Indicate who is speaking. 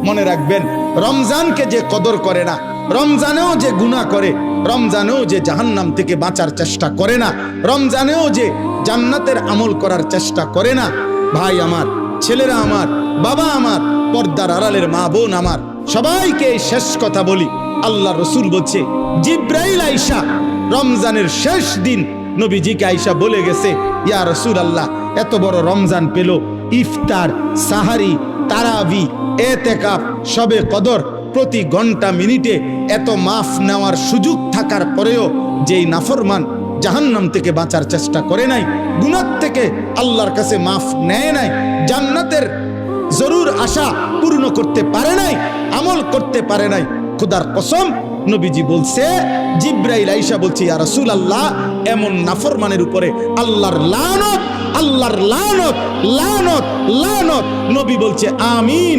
Speaker 1: মনে রাখবেন, রমজানকে যে কদর করে না, রমজানেও যে গুনাহ করে, রমজানেও যে জাহান্নাম থেকে বাঁচার চেষ্টা করে না, রমজানেও যে জান্নাতের আমল করার চেষ্টা করে না, ভাই আমার, ছেলেরা আমার, বাবা আমার, পর্দার আড়ালের মা বোন আমার, সবাইকে এই শেষ কথা বলি। আল্লাহ রসুল বলছে, জিব্রাইল আইসা রমজানের শেষ দিন নবীজিকে আইসা বলে গেছে, ইয়া রাসূলুল্লাহ, এত বড় রমজান পেল, ইফতার, সাহারি, তারাবি, এতেকাফ, শবে কদর, প্রতি ঘন্টা মিনিটে এত মাফ নেওয়ার সুযোগ থাকার পরেও যেই নাফরমান জাহান্নাম থেকে বাঁচার চেষ্টা করে নাই, গুনাহ থেকে আল্লাহর কাছে মাফ নেয় নাই, জান্নাতের জরুর আশা পূর্ণ করতে পারে নাই, আমল করতে পারে নাই, খোদার কসম নবীজি বলছে, জিব্রাইল আইসা বলছে, ইয়া রাসূলুল্লাহ, এমন নাফরমানের উপরে আল্লাহর লানত, আল্লাহর লানত, লানত, লানত। নবী বলছে আমিন।